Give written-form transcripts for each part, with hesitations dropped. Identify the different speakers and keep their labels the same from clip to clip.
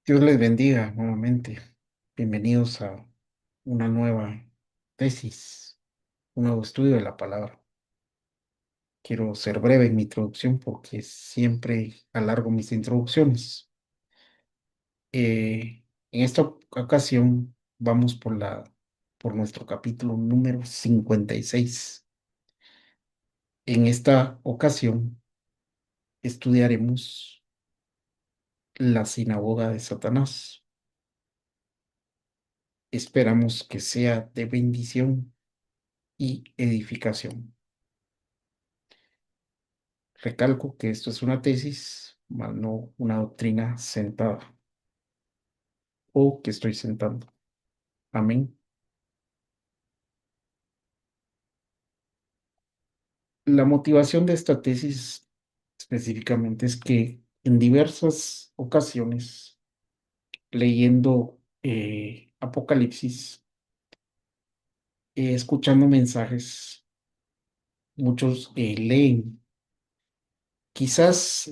Speaker 1: Dios les bendiga nuevamente. Bienvenidos a una nueva tesis, un nuevo estudio de la palabra. Quiero ser breve en mi introducción porque siempre alargo mis introducciones. En esta ocasión vamos por nuestro capítulo número 56. En esta ocasión estudiaremos la sinagoga de Satanás. Esperamos que sea de bendición y edificación. Recalco que esto es una tesis, más no una doctrina sentada o que estoy sentando. Amén. La motivación de esta tesis específicamente es que en diversas ocasiones, leyendo Apocalipsis, escuchando mensajes, muchos leen. Quizás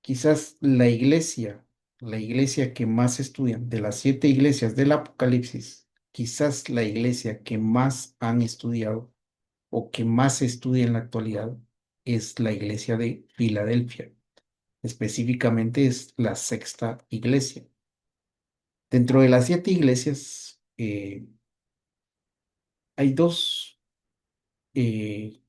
Speaker 1: quizás la iglesia que más estudian, de las 7 iglesias del Apocalipsis, quizás la iglesia que más han estudiado o que más se estudia en la actualidad es la iglesia de Filadelfia. Específicamente es la sexta iglesia. Dentro de las 7 iglesias hay dos, eh,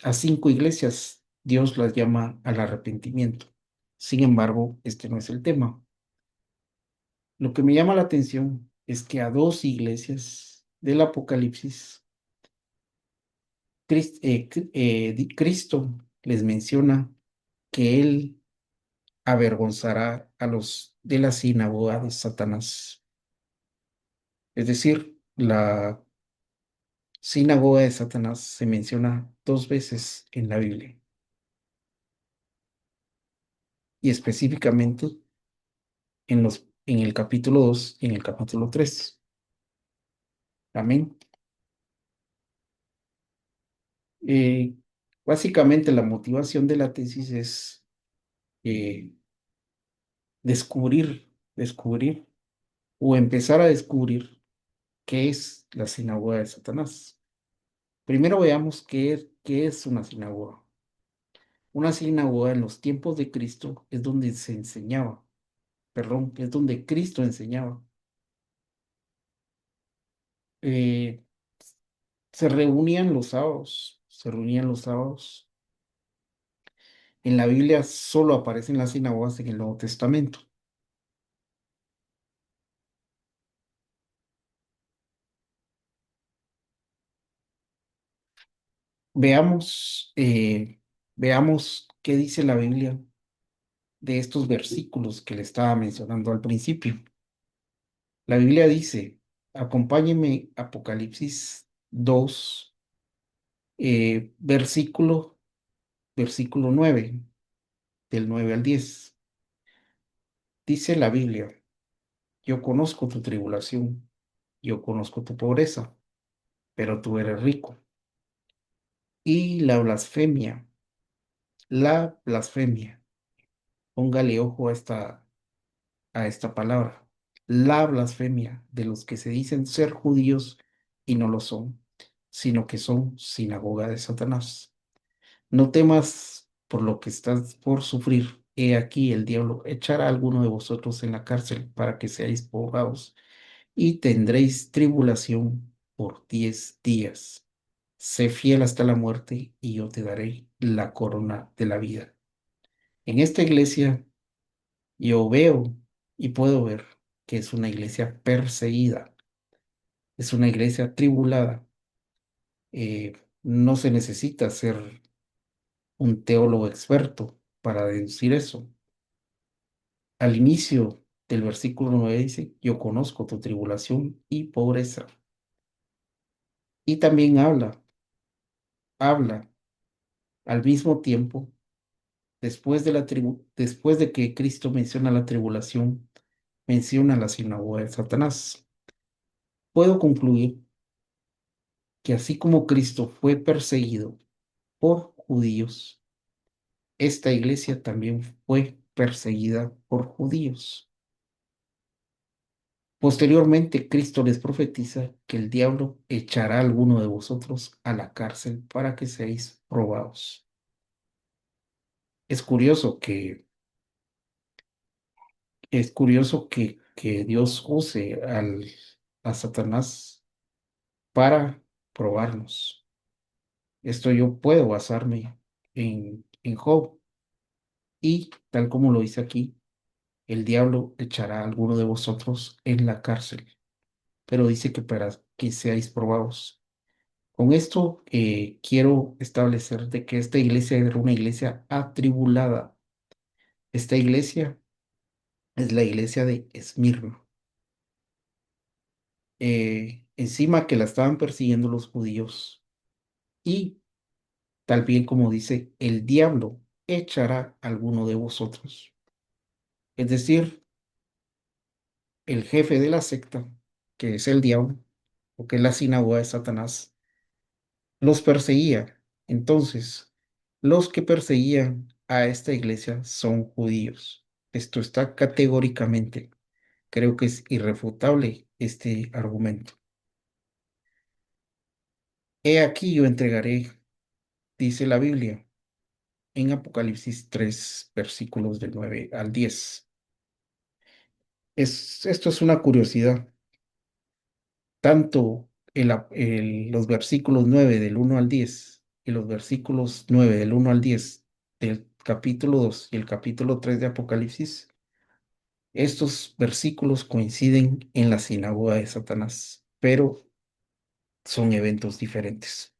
Speaker 1: a 5 iglesias. Dios las llama al arrepentimiento. Sin embargo, este no es el tema. Lo que me llama la atención es que a 2 iglesias del Apocalipsis, Cristo les menciona que Él avergonzará a los de la sinagoga de Satanás. Es decir, la sinagoga de Satanás se menciona 2 veces en la Biblia y específicamente en el capítulo 2 y en el capítulo 3. Amén. Eh, Básicamente la motivación de la tesis es eh, descubrir o empezar a descubrir qué es la sinagoga de Satanás. Primero veamos qué es una sinagoga. Una sinagoga en los tiempos de Cristo es donde se enseñaba, perdón, es donde Cristo enseñaba. Eh, se reunían los sábados. En la Biblia solo aparecen las sinagogas en el Nuevo Testamento. Veamos, veamos qué dice la Biblia de estos versículos que le estaba mencionando al principio. La Biblia dice, acompáñeme Apocalipsis 2, versículo 9, del 9 al 10. Dice la Biblia, yo conozco tu tribulación, yo conozco tu pobreza, pero tú eres rico. Y la blasfemia, póngale ojo a esta palabra, la blasfemia de los que se dicen ser judíos y no lo son, sino que son sinagoga de Satanás. No temas por lo que estás por sufrir. He aquí el diablo echará a alguno de vosotros en la cárcel para que seáis probados y tendréis tribulación por 10 días. Sé fiel hasta la muerte y yo te daré la corona de la vida. En esta iglesia yo veo y puedo ver que es una iglesia perseguida, es una iglesia tribulada. No se necesita ser un teólogo experto para deducir eso. Al inicio del versículo 9 dice, yo conozco tu tribulación y pobreza. Y también habla al mismo tiempo, después de que Cristo menciona la tribulación, menciona la sinagoga de Satanás. Puedo concluir que así como Cristo fue perseguido por judíos, esta iglesia también fue perseguida por judíos. Posteriormente, Cristo les profetiza que el diablo echará a alguno de vosotros a la cárcel para que seáis probados. Es curioso que Dios use a Satanás para probarnos. Esto yo puedo basarme en Job y tal como lo dice aquí, el diablo echará a alguno de vosotros en la cárcel, pero dice que para que seáis probados. Con esto quiero establecer de que esta iglesia era una iglesia atribulada. Esta iglesia es la iglesia de Esmirna. Encima que la estaban persiguiendo los judíos y tal bien como dice, el diablo echará a alguno de vosotros. Es decir, el jefe de la secta, que es el diablo, o que es la sinagoga de Satanás, los perseguía. Entonces, los que perseguían a esta iglesia son judíos. Esto está categóricamente, creo que es irrefutable este argumento. He aquí yo entregaré, dice la Biblia, en Apocalipsis 3 versículos del 9 al 10. Esto es una curiosidad. Tanto los versículos 9 del 1 al 10 y los versículos 9 del 1 al 10 del capítulo 2 y el capítulo 3 de Apocalipsis, estos versículos coinciden en la sinagoga de Satanás, pero son eventos diferentes.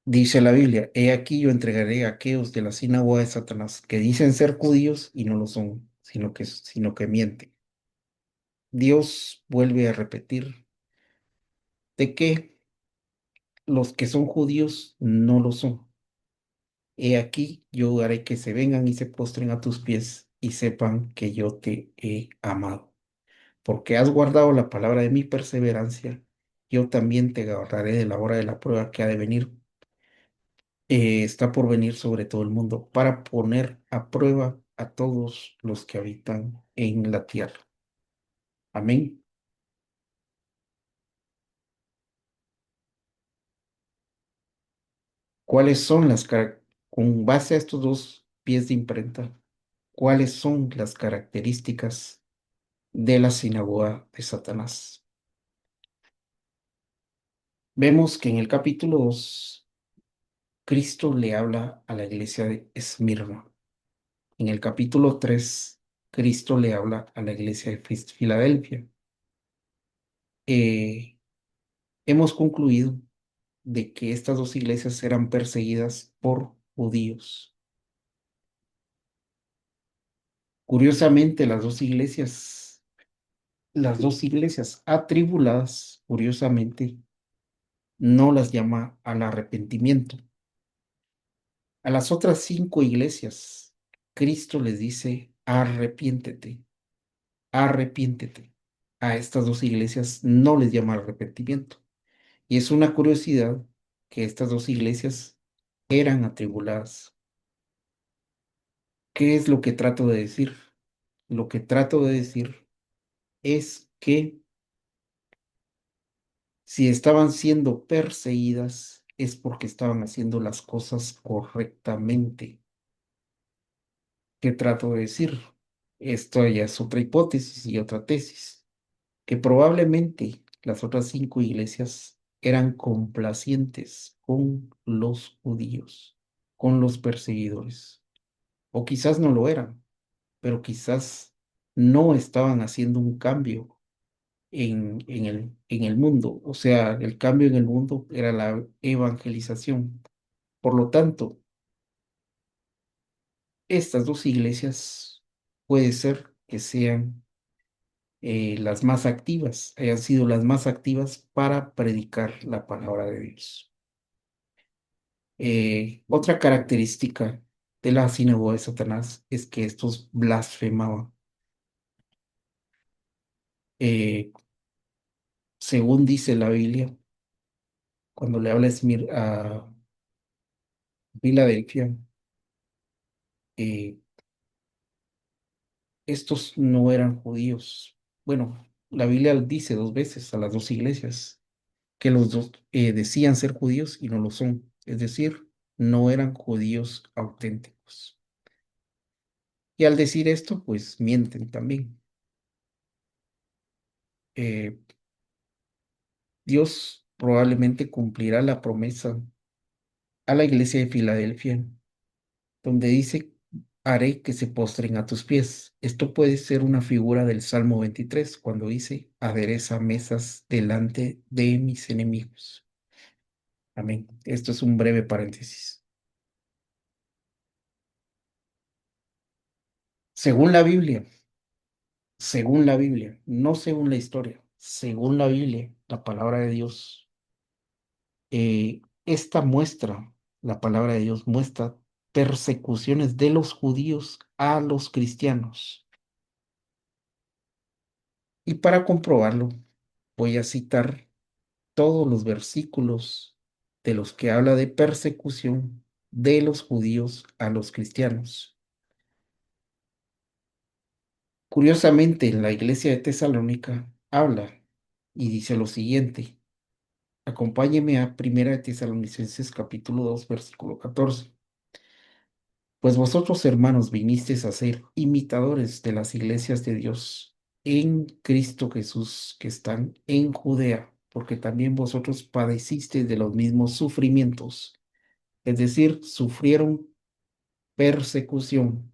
Speaker 1: Dice la Biblia, he aquí yo entregaré a aquellos de la sinagoga de Satanás que dicen ser judíos y no lo son, sino que mienten. Dios vuelve a repetir de que los que son judíos no lo son. He aquí, yo haré que se vengan y se postren a tus pies y sepan que yo te he amado. Porque has guardado la palabra de mi perseverancia, yo también te guardaré de la hora de la prueba que ha de venir, está por venir sobre todo el mundo, para poner a prueba a todos los que habitan en la tierra. Amén. ¿Cuáles son con base a estos dos pies de imprenta, cuáles son las características de la sinagoga de Satanás? Vemos que en el capítulo 2 Cristo le habla a la iglesia de Esmirna. En el capítulo 3 Cristo le habla a la iglesia de Filadelfia. Eh, Hemos concluido de que estas dos iglesias eran perseguidas por judíos. Curiosamente, las dos iglesias atribuladas, curiosamente, no las llama al arrepentimiento. A las otras cinco iglesias, Cristo les dice, arrepiéntete, arrepiéntete. A estas dos iglesias no les llama al arrepentimiento. Y es una curiosidad que estas dos iglesias eran atribuladas. ¿Qué es lo que trato de decir? Lo que trato de decir es que si estaban siendo perseguidas es porque estaban haciendo las cosas correctamente. ¿Qué trato de decir? Esto ya es otra hipótesis y otra tesis, que probablemente las otras cinco iglesias eran complacientes con los judíos, con los perseguidores, o quizás no lo eran, pero quizás no estaban haciendo un cambio en el mundo. O sea, el cambio en el mundo era la evangelización. Por lo tanto, estas dos iglesias puede ser que sean las más activas, hayan sido las más activas para predicar la palabra de Dios. Otra característica de la sinagoga de Satanás es que estos blasfemaban. Eh, Según dice la Biblia, cuando le habla a Filadelfia, eh, estos no eran judíos. Bueno, la Biblia dice dos veces a las dos iglesias que los dos decían ser judíos y no lo son. Es decir, no eran judíos auténticos. Y al decir esto, pues mienten también. Eh, Dios probablemente cumplirá la promesa a la iglesia de Filadelfia, donde dice, haré que se postren a tus pies. Esto puede ser una figura del Salmo 23, cuando dice, adereza mesas delante de mis enemigos. Amén. Esto es un breve paréntesis. Según la Biblia, no según la historia, según la Biblia, la palabra de Dios, esta muestra, la palabra de Dios muestra persecuciones de los judíos a los cristianos. Y para comprobarlo, voy a citar todos los versículos de los que habla de persecución de los judíos a los cristianos. Curiosamente, la iglesia de Tesalónica habla y dice lo siguiente. Acompáñeme a Primera de Tesalonicenses capítulo 2 versículo 14. Pues vosotros, hermanos, vinisteis a ser imitadores de las iglesias de Dios en Cristo Jesús que están en Judea, porque también vosotros padecisteis de los mismos sufrimientos, es decir, sufrieron persecución,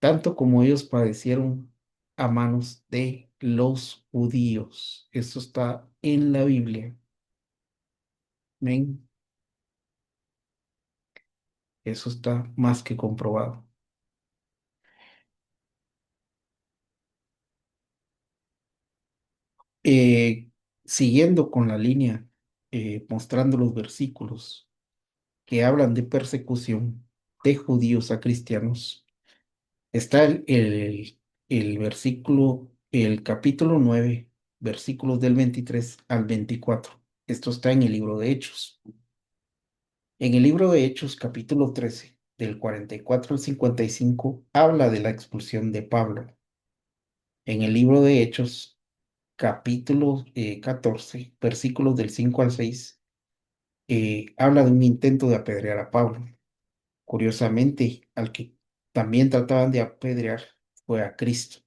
Speaker 1: tanto como ellos padecieron a manos de los judíos. Eso está en la Biblia. Amén. Eso está más que comprobado. Eh, Siguiendo con la línea, mostrando los versículos que hablan de persecución de judíos a cristianos, está el versículo, el capítulo 9 versículos del 23 al 24. Esto está en el libro de Hechos. En el libro de Hechos, capítulo 13 del 44 al 55, habla de la expulsión de Pablo. En el libro de Hechos, capítulo 14, versículos del 5 al 6, habla de un intento de apedrear a Pablo. Curiosamente, al que también trataban de apedrear fue a Cristo.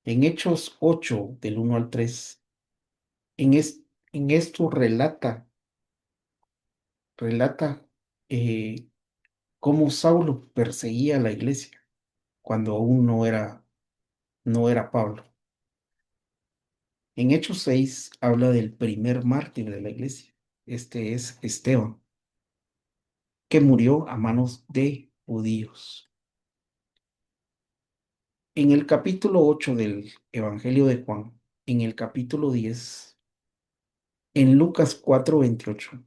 Speaker 1: En Hechos 8, del 1 al 3, en, en esto relata eh, cómo Saulo perseguía a la iglesia cuando aún no era Pablo. En Hechos 6 habla del primer mártir de la iglesia. Este es Esteban, que murió a manos de judíos. En el capítulo 8 del Evangelio de Juan, en el capítulo 10, en Lucas 4:28,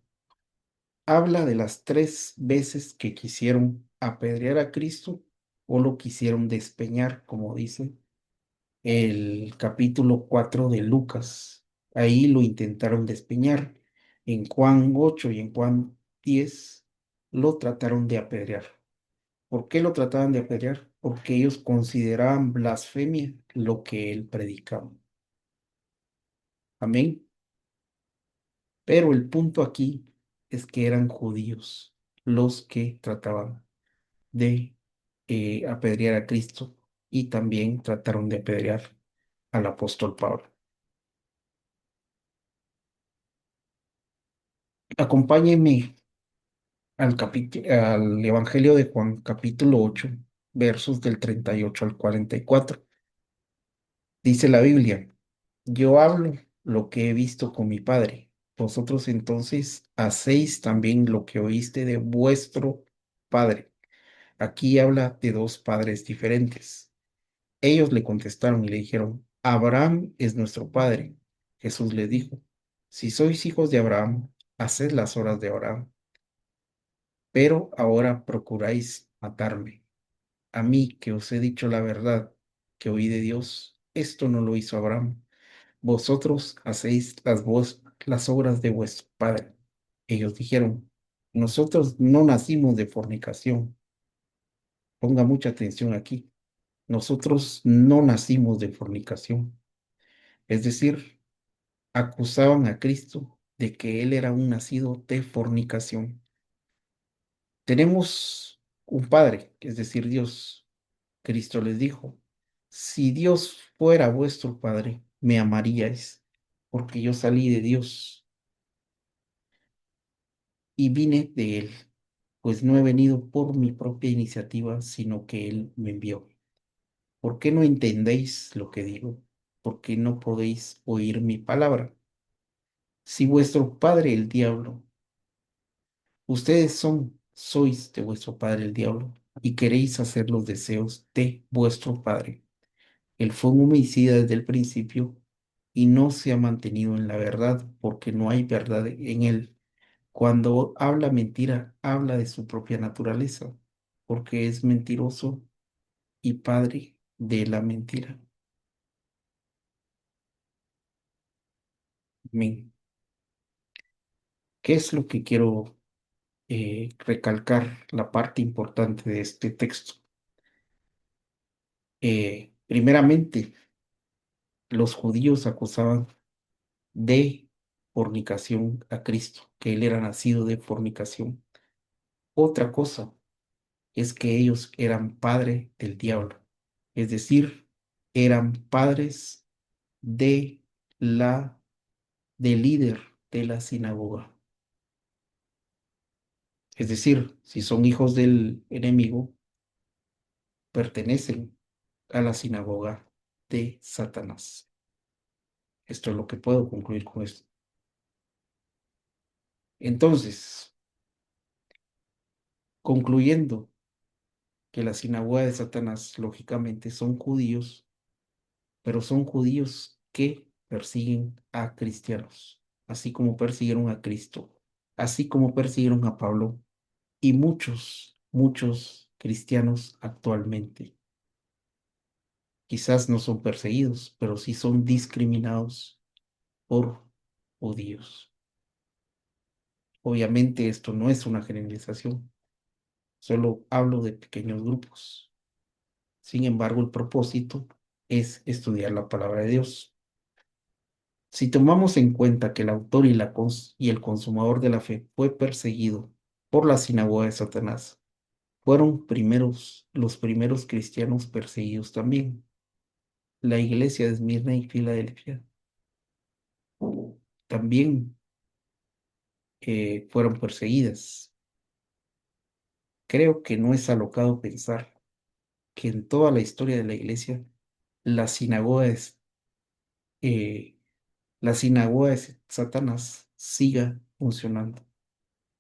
Speaker 1: habla de las tres veces que quisieron apedrear a Cristo o lo quisieron despeñar, como dice el capítulo 4 de Lucas. Ahí lo intentaron despeñar. En Juan 8 y en Juan 10 lo trataron de apedrear. ¿Por qué lo trataban de apedrear? Porque ellos consideraban blasfemia lo que él predicaba. Amén. Pero el punto aquí es que eran judíos los que trataban de apedrear a Cristo y también trataron de apedrear al apóstol Pablo. Acompáñenme al Evangelio de Juan, capítulo 8 versos del 38 al 44. Dice la Biblia, yo hablo lo que he visto con mi padre. Vosotros entonces hacéis también lo que oíste de vuestro padre. Aquí habla de dos padres diferentes. Ellos le contestaron y le dijeron, Abraham es nuestro padre. Jesús le dijo, si sois hijos de Abraham, haced las obras de Abraham. Pero ahora procuráis matarme. A mí que os he dicho la verdad que oí de Dios, esto no lo hizo Abraham. Vosotros hacéis las obras de vuestro padre. Ellos dijeron, nosotros no nacimos de fornicación. Ponga mucha atención aquí. Nosotros no nacimos de fornicación. Es decir, acusaban a Cristo de que él era un nacido de fornicación. Tenemos un Padre, es decir, Dios. Cristo les dijo, si Dios fuera vuestro Padre, me amaríais, porque yo salí de Dios y vine de Él, pues no he venido por mi propia iniciativa, sino que Él me envió. ¿Por qué no entendéis lo que digo? ¿Por qué no podéis oír mi palabra? Si vuestro padre el diablo, sois de vuestro padre el diablo, y queréis hacer los deseos de vuestro padre. Él fue un homicida desde el principio y no se ha mantenido en la verdad porque no hay verdad en él. Cuando habla mentira, habla de su propia naturaleza, porque es mentiroso y padre de la mentira. Amén. ¿Qué es lo que quiero recalcar? La parte importante de este texto. Primeramente, los judíos acusaban de fornicación a Cristo, que él era nacido de fornicación. Otra cosa es que ellos eran padre del diablo, es decir, eran padres de la del líder de la sinagoga. Es decir, si son hijos del enemigo, pertenecen a la sinagoga de Satanás. Esto es lo que puedo concluir con esto. Entonces, concluyendo que la sinagoga de Satanás, lógicamente, son judíos, pero son judíos que persiguen a cristianos, así como persiguieron a Cristo, así como persiguieron a Pablo y muchos cristianos actualmente. Quizás no son perseguidos, pero sí son discriminados por judíos. Obviamente esto no es una generalización, solo hablo de pequeños grupos. Sin embargo, el propósito es estudiar la palabra de Dios. Si tomamos en cuenta que el autor y el consumador de la fe fue perseguido por la sinagoga de Satanás, fueron los primeros cristianos perseguidos también. La iglesia de Esmirna y Filadelfia también fueron perseguidas. Creo que no es alocado pensar que en toda la historia de la iglesia, la sinagoga es, eh, la sinagoga de Satanás siga funcionando.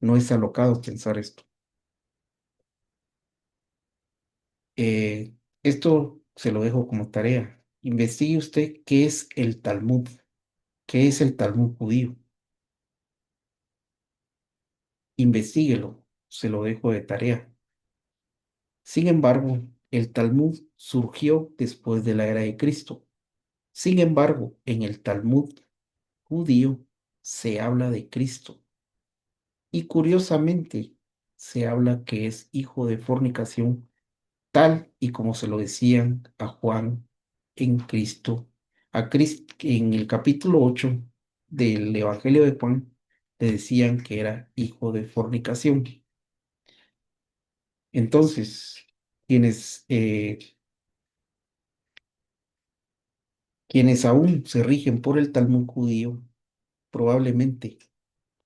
Speaker 1: No es alocado pensar esto. Eh, Esto se lo dejo como tarea. Investigue usted qué es el Talmud, qué es el Talmud judío. Investíguelo, se lo dejo de tarea. Sin embargo, el Talmud surgió después de la era de Cristo. Sin embargo, en el Talmud judío se habla de Cristo y curiosamente se habla que es hijo de fornicación tal y como se lo decían a Juan en Cristo. En el capítulo 8 del Evangelio de Juan le decían que era hijo de fornicación. Entonces, quienes, eh, quienes aún se rigen por el Talmud judío, probablemente,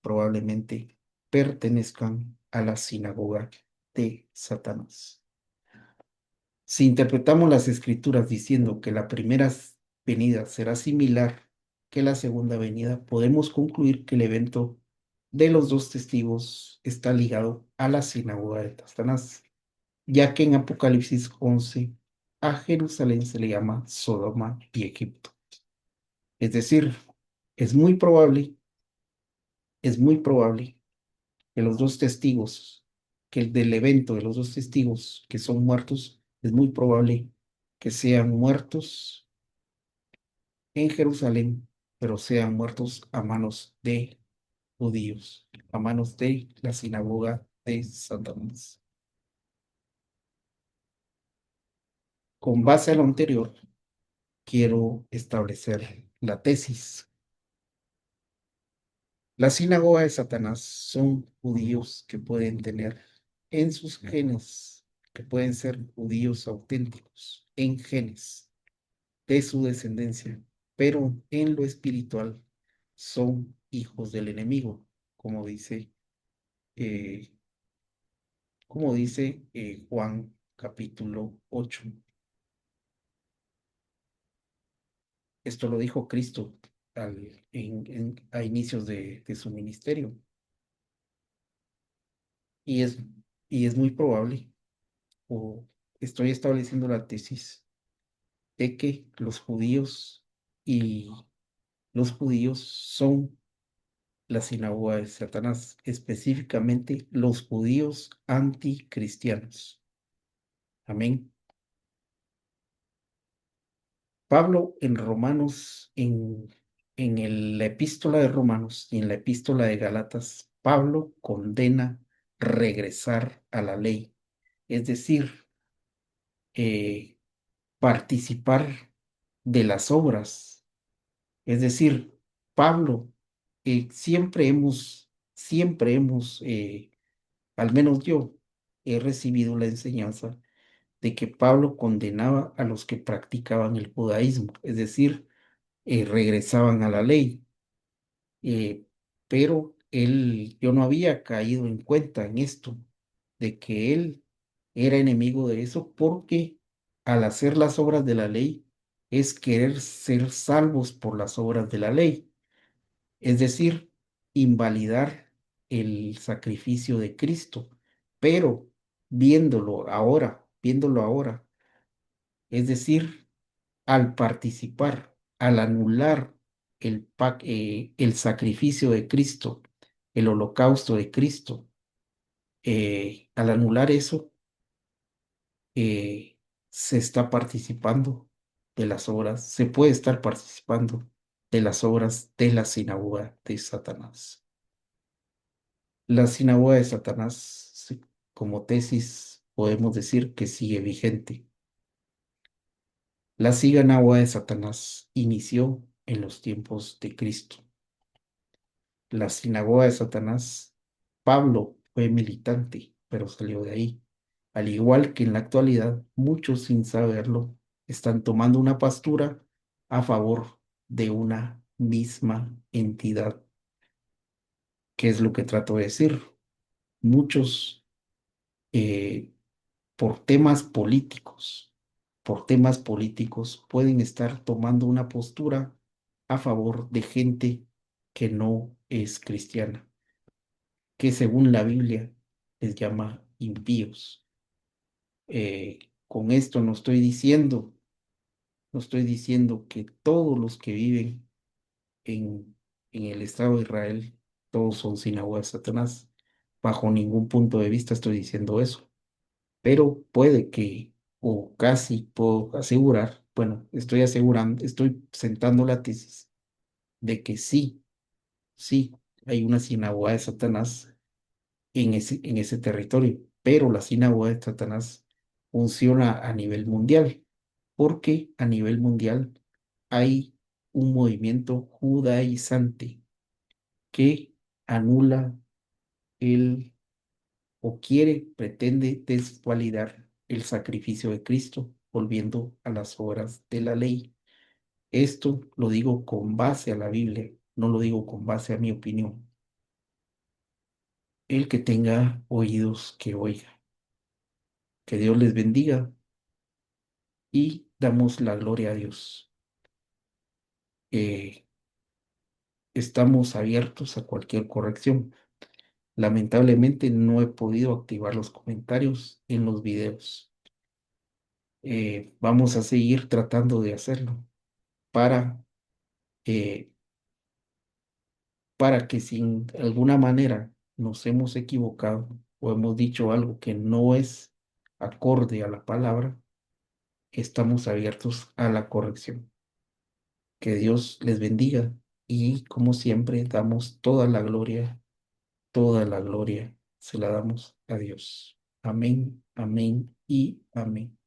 Speaker 1: probablemente pertenezcan a la sinagoga de Satanás. Si interpretamos las escrituras diciendo que la primera venida será similar que la segunda venida, podemos concluir que el evento de los dos testigos está ligado a la sinagoga de Satanás, ya que en Apocalipsis 11 a Jerusalén se le llama Sodoma y Egipto. Es decir, es muy probable, es muy probable que los dos testigos, que el del evento de los dos testigos que son muertos, es muy probable que sean muertos en Jerusalén, pero sean muertos a manos de judíos. a manos de la sinagoga de Satanás. Con base a lo anterior, quiero establecer la tesis. La sinagoga de Satanás son judíos que pueden tener en sus genes, que pueden ser judíos auténticos en genes de su descendencia, pero en lo espiritual son hijos del enemigo, como dice, eh, Juan capítulo 8. Esto lo dijo Cristo a inicios de su ministerio. Y es, y es muy probable, o estoy estableciendo la tesis, de que y los judíos son la sinagoga de Satanás, específicamente los judíos anticristianos. Amén. Pablo en Romanos, la epístola de Romanos y en la epístola de Galatas, Pablo condena regresar a la ley, es decir, eh, participar de las obras. Es decir, Pablo, al menos yo, he recibido la enseñanza de que Pablo condenaba a los que practicaban el judaísmo, es decir, regresaban a la ley. eh, pero yo no había caído en cuenta en esto, de que él era enemigo de eso, porque al hacer las obras de la ley es querer ser salvos por las obras de la ley, es decir, invalidar el sacrificio de Cristo. Pero viéndolo ahora, es decir, al participar, al anular el sacrificio de Cristo, el holocausto de Cristo, al anular eso, se está participando de las obras, se puede estar participando de las obras de la sinagoga de Satanás. La sinagoga de Satanás, sí, como tesis, podemos decir que sigue vigente. La sinagoga de Satanás inició en los tiempos de Cristo. La sinagoga de Satanás, Pablo fue militante, pero salió de ahí. Al igual que en la actualidad, muchos sin saberlo están tomando una postura a favor de una misma entidad. ¿Qué es lo que trato de decir? Muchos, eh, por temas políticos, pueden estar tomando una postura a favor de gente que no es cristiana, que según la Biblia les llama impíos. Con esto no estoy diciendo que todos los que viven en el Estado de Israel, todos son sinagoga de Satanás. Bajo ningún punto de vista estoy diciendo eso, pero puede que, o casi puedo asegurar, bueno, estoy sentando la tesis de que sí, sí, hay una sinagoga de Satanás en ese territorio, pero la sinagoga de Satanás funciona a nivel mundial, porque a nivel mundial hay un movimiento judaizante que anula el pretende desvalidar el sacrificio de Cristo, volviendo a las obras de la ley. Esto lo digo con base a la Biblia, no lo digo con base a mi opinión. El que tenga oídos, que oiga. Que Dios les bendiga y damos la gloria a Dios. Eh, Estamos abiertos a cualquier corrección. Lamentablemente no he podido activar los comentarios en los videos. Vamos a seguir tratando de hacerlo para, eh, para que si en alguna manera nos hemos equivocado o hemos dicho algo que no es acorde a la palabra, estamos abiertos a la corrección. Que Dios les bendiga y como siempre damos toda la gloria toda la gloria se la damos a Dios. Amén, amén y amén.